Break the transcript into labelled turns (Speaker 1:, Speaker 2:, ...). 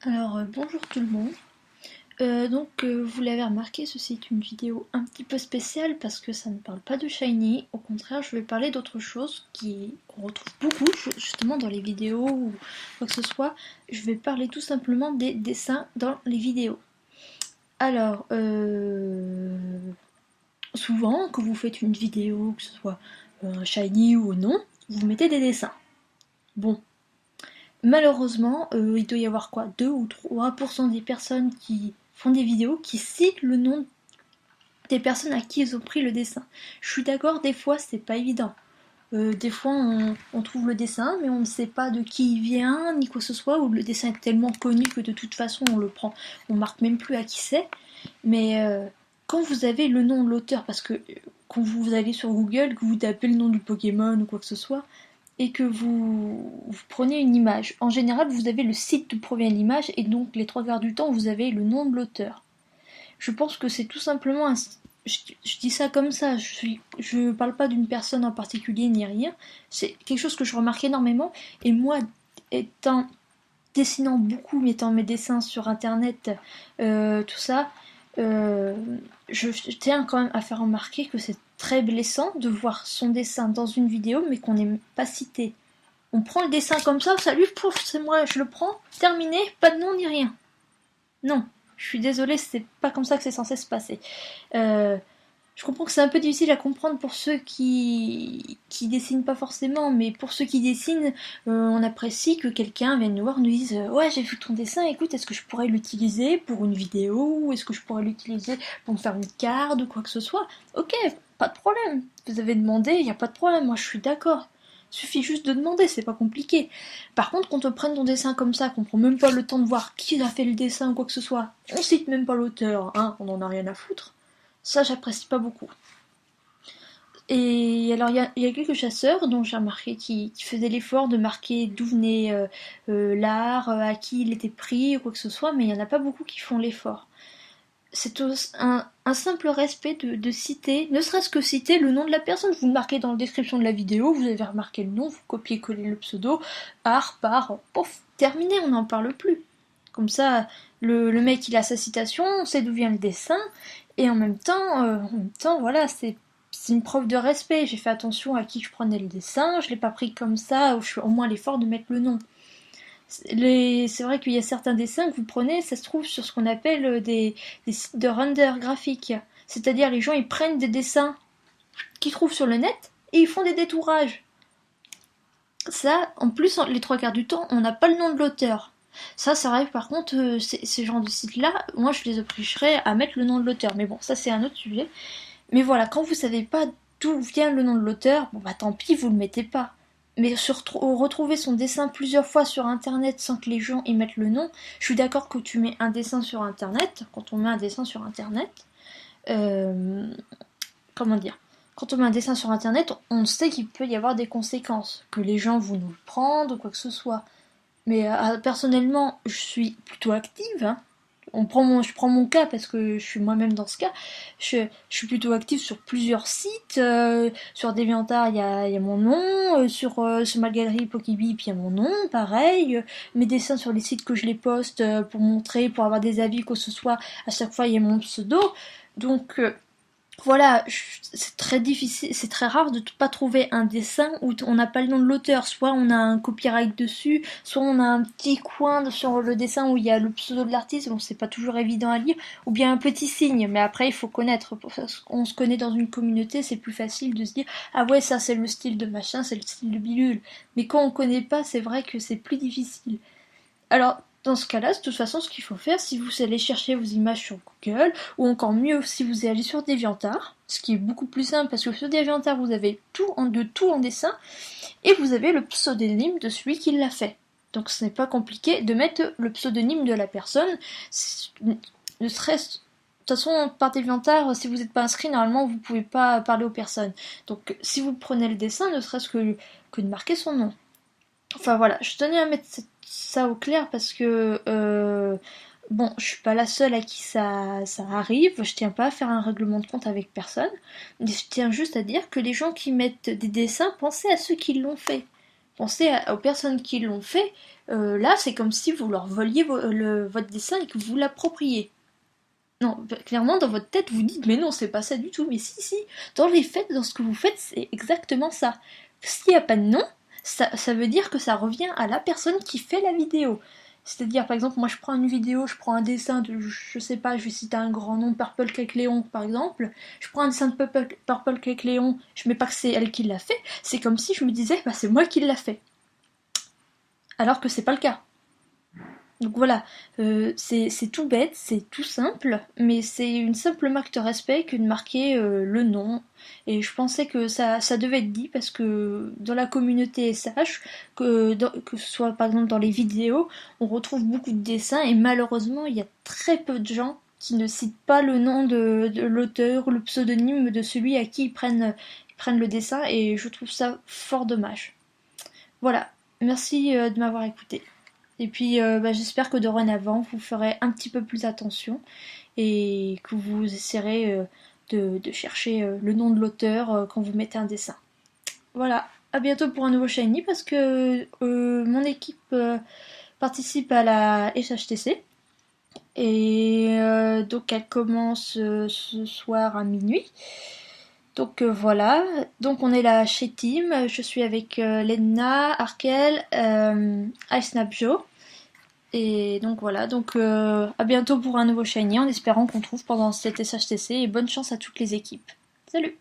Speaker 1: Bonjour tout le monde. Vous l'avez remarqué, ceci est une vidéo un petit peu spéciale parce que ça ne parle pas de Shiny. Au contraire, je vais parler d'autre chose qu'on retrouve beaucoup justement dans les vidéos ou quoi que ce soit. Je vais parler tout simplement des dessins dans les vidéos. Alors, souvent, quand vous faites une vidéo, que ce soit Shiny ou non, vous mettez des dessins. Bon, malheureusement, il doit y avoir quoi 2 ou 3% des personnes qui font des vidéos qui citent le nom des personnes à qui ils ont pris le dessin. Je suis d'accord, des fois c'est pas évident. Des fois on trouve le dessin, mais on ne sait pas de qui il vient, ni quoi que ce soit, ou le dessin est tellement connu que de toute façon on le prend, on marque même plus à qui c'est. Mais quand vous avez le nom de l'auteur, parce que quand vous allez sur Google, que vous tapez le nom du Pokémon ou quoi que ce soit, et que vous prenez une image. En général, vous avez le site d'où provient l'image, et donc les trois quarts du temps, vous avez le nom de l'auteur. Je pense que c'est tout simplement je dis ça comme ça, je parle pas d'une personne en particulier ni rien, c'est quelque chose que je remarque énormément, et moi, étant dessinant beaucoup, mettant mes dessins sur internet, tout ça, euh, je tiens quand même à faire remarquer que c'est très blessant de voir son dessin dans une vidéo mais qu'on n'est pas cité. On prend le dessin comme ça, salut, pouf, c'est moi, je le prends, terminé, pas de nom ni rien. Non, je suis désolée, c'est pas comme ça que c'est censé se passer. Euh, je comprends que c'est un peu difficile à comprendre pour ceux qui dessinent pas forcément, mais pour ceux qui dessinent, on apprécie que quelqu'un vienne nous voir, nous dise ouais, j'ai vu ton dessin, écoute, est-ce que je pourrais l'utiliser pour une vidéo, ou est-ce que je pourrais l'utiliser pour me faire une carte ou quoi que ce soit. Ok, pas de problème. Vous avez demandé, il n'y a pas de problème, moi je suis d'accord. Suffit juste de demander, c'est pas compliqué. Par contre, quand on prenne ton dessin comme ça, qu'on prend même pas le temps de voir qui a fait le dessin ou quoi que ce soit, on cite même pas l'auteur, hein, on en a rien à foutre. Ça, j'apprécie pas beaucoup. Et alors, il y a quelques chasseurs dont j'ai remarqué qui faisaient l'effort de marquer d'où venait l'art, à qui il était pris, ou quoi que ce soit, mais il y en a pas beaucoup qui font l'effort. C'est un simple respect de citer, ne serait-ce que citer le nom de la personne. Vous le marquez dans la description de la vidéo, vous avez remarqué le nom, vous copiez-collez le pseudo, art, par, pof, terminé, on n'en parle plus. Comme ça, le mec il a sa citation, on sait d'où vient le dessin, et en même temps, voilà, c'est une preuve de respect. J'ai fait attention à qui je prenais le dessin, je l'ai pas pris comme ça, je fais au moins l'effort de mettre le nom. C'est vrai qu'il y a certains dessins que vous prenez, ça se trouve sur ce qu'on appelle des sites de render graphique. C'est-à-dire les gens ils prennent des dessins qu'ils trouvent sur le net et ils font des détourages. Ça, en plus, les trois quarts du temps, on n'a pas le nom de l'auteur. Ça, c'est vrai que par contre, ces genres de sites-là, moi je les obligerais à mettre le nom de l'auteur. Mais bon, ça c'est un autre sujet. Mais voilà, quand vous savez pas d'où vient le nom de l'auteur, bon bah tant pis, vous le mettez pas. Mais retrouver son dessin plusieurs fois sur internet sans que les gens y mettent le nom, je suis d'accord que tu mets un dessin sur internet, quand on met un dessin sur internet, euh, comment dire, quand on met un dessin sur internet, on sait qu'il peut y avoir des conséquences, que les gens vont nous le prendre ou quoi que ce soit. Mais personnellement, je suis plutôt active, hein. Je prends mon cas parce que je suis moi-même dans ce cas. Je suis plutôt active sur plusieurs sites. Sur DeviantArt, il y a mon nom. Sur ma galerie Pokébip, il y a mon nom, pareil. Mes dessins sur les sites que je les poste pour montrer, pour avoir des avis, quoi que ce soit, à chaque fois, il y a mon pseudo. Donc, voilà, c'est très difficile, c'est très rare de ne pas trouver un dessin où on n'a pas le nom de l'auteur. Soit on a un copyright dessus, soit on a un petit coin sur le dessin où il y a le pseudo de l'artiste, bon c'est pas toujours évident à lire, ou bien un petit signe, mais après il faut connaître. On se connaît dans une communauté, c'est plus facile de se dire ah ouais ça c'est le style de machin, c'est le style de bidule. Mais quand on connaît pas, c'est vrai que c'est plus difficile. Alors, dans ce cas-là, de toute façon, ce qu'il faut faire, si vous allez chercher vos images sur Google, ou encore mieux, si vous allez sur DeviantArt, ce qui est beaucoup plus simple, parce que sur DeviantArt, vous avez tout en dessin, et vous avez le pseudonyme de celui qui l'a fait. Donc ce n'est pas compliqué de mettre le pseudonyme de la personne, ne serait-ce... De toute façon, par DeviantArt, si vous n'êtes pas inscrit, normalement, vous ne pouvez pas parler aux personnes. Donc, si vous prenez le dessin, ne serait-ce que de marquer son nom. Enfin voilà, je tenais à mettre ça au clair parce que bon, je suis pas la seule à qui ça arrive, je tiens pas à faire un règlement de compte avec personne, mais je tiens juste à dire que les gens qui mettent des dessins, pensez à ceux qui l'ont fait. Pensez aux personnes qui l'ont fait. Là, c'est comme si vous leur voliez votre dessin et que vous l'appropriez. Non, clairement, dans votre tête, vous dites, mais non, c'est pas ça du tout. Mais si, si, dans les faits, dans ce que vous faites, c'est exactement ça. S'il n'y a pas de nom, ça veut dire que ça revient à la personne qui fait la vidéo. C'est-à-dire, par exemple, moi je prends une vidéo, je prends un dessin de, je sais pas, je vais citer un grand nom, Purple Cake Léon par exemple. Je prends un dessin de Purple Cake Léon, je mets pas que c'est elle qui l'a fait, c'est comme si je me disais, bah c'est moi qui l'a fait. Alors que c'est pas le cas. Donc voilà, c'est tout bête, c'est tout simple, mais c'est une simple marque de respect que de marquer le nom. Et je pensais que ça devait être dit parce que dans la communauté SH, que ce soit par exemple dans les vidéos, on retrouve beaucoup de dessins et malheureusement il y a très peu de gens qui ne citent pas le nom de l'auteur ou le pseudonyme de celui à qui ils prennent le dessin et je trouve ça fort dommage. Voilà, merci de m'avoir écouté. Et puis j'espère que dorénavant vous ferez un petit peu plus attention et que vous essaierez de chercher le nom de l'auteur quand vous mettez un dessin. Voilà, à bientôt pour un nouveau Shiny parce que mon équipe participe à la SHTC et donc elle commence ce soir à minuit. Donc voilà, donc on est là chez Team, je suis avec Lenna, Arkel, Ice Snap Joe. Et donc voilà, donc à bientôt pour un nouveau Shiny en espérant qu'on trouve pendant cet SHTC et bonne chance à toutes les équipes. Salut!